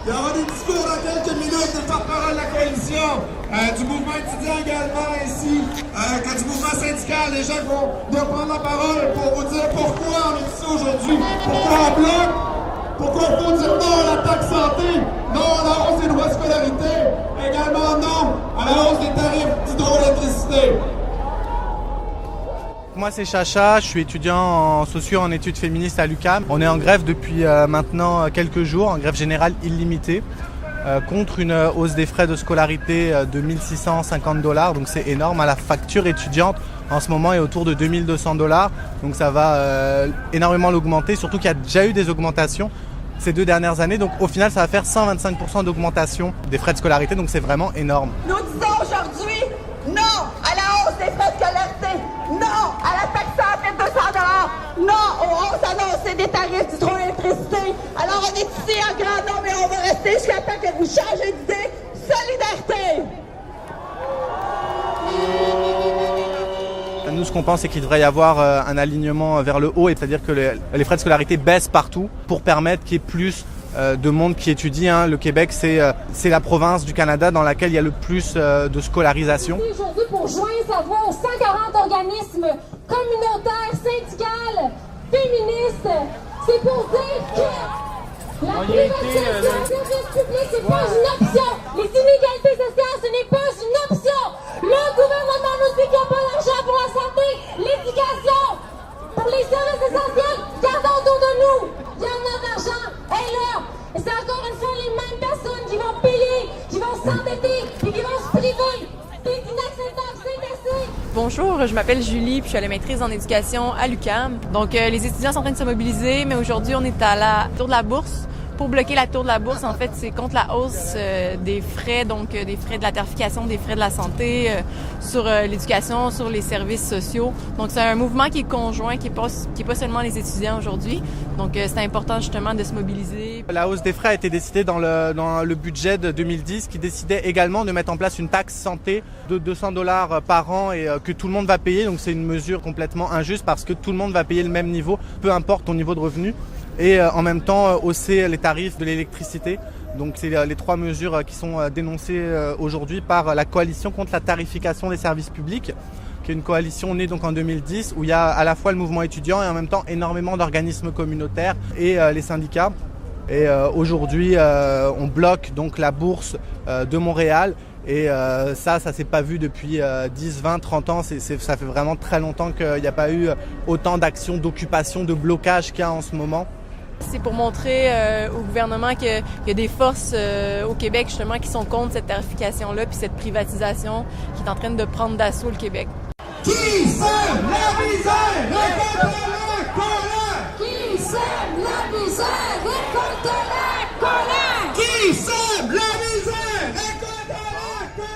Il y aura des discours dans quelques minutes de porte-parole de la coalition, du mouvement étudiant également, ainsi que du mouvement syndical. Les gens vont prendre la parole pour vous dire pourquoi on est ici aujourd'hui, pourquoi on bloque, pourquoi il faut dire non à la taxe santé, non à la hausse des droits de scolarité, également non à la hausse des tarifs d'hydroélectricité. Moi c'est Chacha, je suis étudiant en socio en études féministes à l'UQAM. On est en grève depuis maintenant quelques jours, en grève générale illimitée, contre une hausse des frais de scolarité de 1 650 $, donc c'est énorme. La facture étudiante en ce moment est autour de 2 200 $, donc ça va énormément l'augmenter, surtout qu'il y a déjà eu des augmentations ces 2 dernières années, donc au final ça va faire 125% d'augmentation des frais de scolarité, donc c'est vraiment énorme. Nous disons aujourd'hui non à la hausse des frais de scolarité, non à la taxe santé de 200 $, non aux hausses annoncées des tarifs d'hydroélectricité. Alors on est ici en grand nombre et on va rester jusqu'à temps que vous changez d'idée. Solidarité! Nous, ce qu'on pense, c'est qu'il devrait y avoir un alignement vers le haut, c'est-à-dire que les frais de scolarité baissent partout pour permettre qu'il y ait plus de monde qui étudie. Le Québec, c'est la province du Canada dans laquelle il y a le plus de scolarisation. Aujourd'hui, pour joindre sa voix aux 140 organismes communautaires, syndicales, féministes, c'est pour dire que la privatisation des services publics, c'est pas une option. Les inégalités sociales, ce n'est pas une option. Le gouvernement nous dit qu'il n'y a pas d'argent pour la santé, l'éducation, pour les services essentiels. Regardons autour de nous. Il y en a d'argent. Et là, c'est encore une fois les mêmes personnes qui vont payer, qui vont s'endetter et qui vont se priver. C'est inacceptable, c'est assez. Bonjour, je m'appelle Julie, puis je suis à la maîtrise en éducation à l'UQAM. Donc, les étudiants sont en train de se mobiliser, mais aujourd'hui, on est à la tour de la bourse. Pour bloquer la tour de la bourse, en fait, c'est contre la hausse des frais, donc des frais de la tarification, des frais de la santé, sur l'éducation, sur les services sociaux. Donc, c'est un mouvement qui est conjoint, qui est pas seulement les étudiants aujourd'hui. Donc, c'est important justement de se mobiliser. La hausse des frais a été décidée dans le budget de 2010, qui décidait également de mettre en place une taxe santé de 200 $ par an et que tout le monde va payer. Donc, c'est une mesure complètement injuste parce que tout le monde va payer le même niveau, peu importe ton niveau de revenu. Et en même temps hausser les tarifs de l'électricité. Donc c'est les 3 mesures qui sont dénoncées aujourd'hui par la coalition contre la tarification des services publics, qui est une coalition née donc en 2010 où il y a à la fois le mouvement étudiant et en même temps énormément d'organismes communautaires et les syndicats. Et aujourd'hui on bloque donc la bourse de Montréal. Et ça s'est pas vu depuis 10, 20, 30 ans. Ça fait vraiment très longtemps qu'il n'y a pas eu autant d'actions d'occupation, de blocage qu'il y a en ce moment. C'est pour montrer au gouvernement qu'il y a des forces au Québec justement qui sont contre cette tarification-là puis cette privatisation qui est en train de prendre d'assaut le Québec. Qui sème la misère, récolte la colère! Qui sème la misère, récolte la colère! Qui sème la misère, récolte la colère!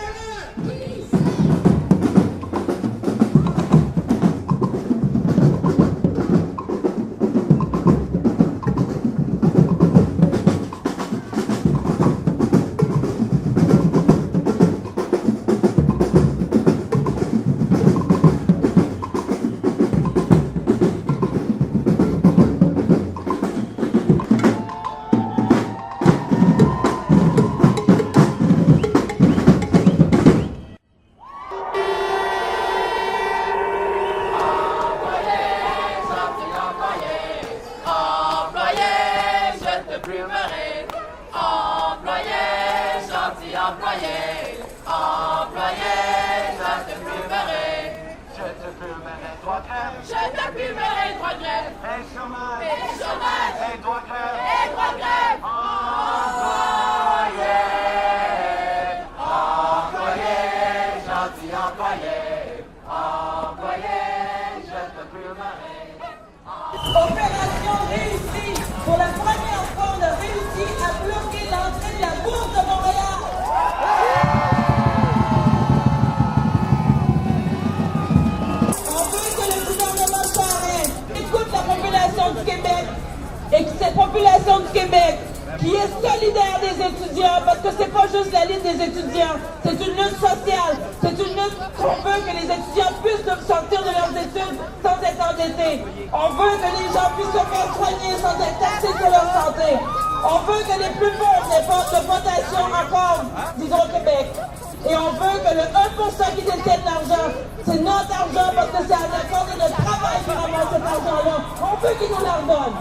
Je te plumerai, droit de grève. Et chômage. Et droit de grève. Et droit de grève. Employé, gentil employé. Employé, je te plumerai. Opération réussie. Pour la première fois, on a réussi à bloquer l'entrée de la bourse de Montréal. Du Québec et que cette population du Québec qui est solidaire des étudiants, parce que c'est pas juste la lutte des étudiants, c'est une lutte sociale, c'est une lutte qu'on veut que les étudiants puissent sortir de leurs études sans être endettés. On veut que les gens puissent se faire soigner sans être taxés sur leur santé. On veut que les plus pauvres n'aient pas de votation encore d'Hydro-Québec. Et on veut que le 1% qui détienne l'argent, c'est notre argent parce que c'est à la cause de notre travail qu'on ramasse cet argent-là. On veut qu'ils nous la redonnent.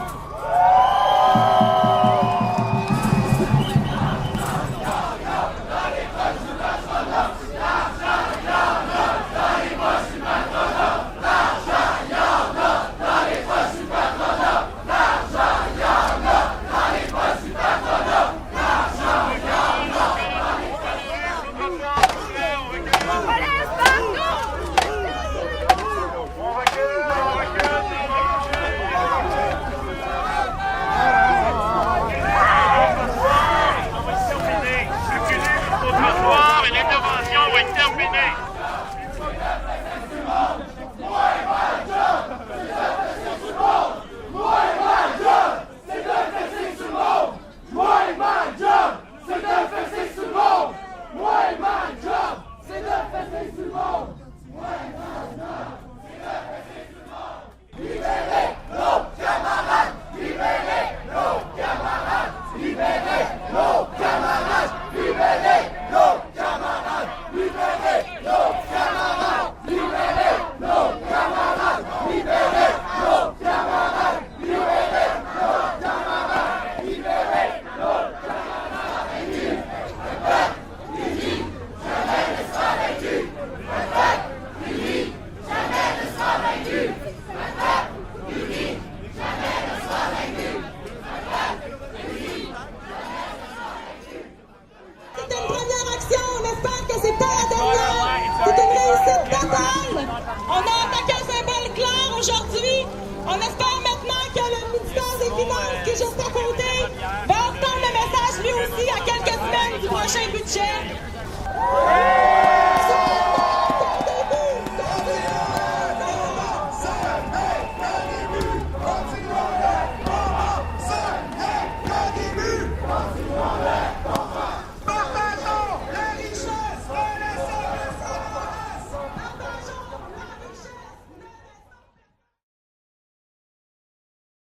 On a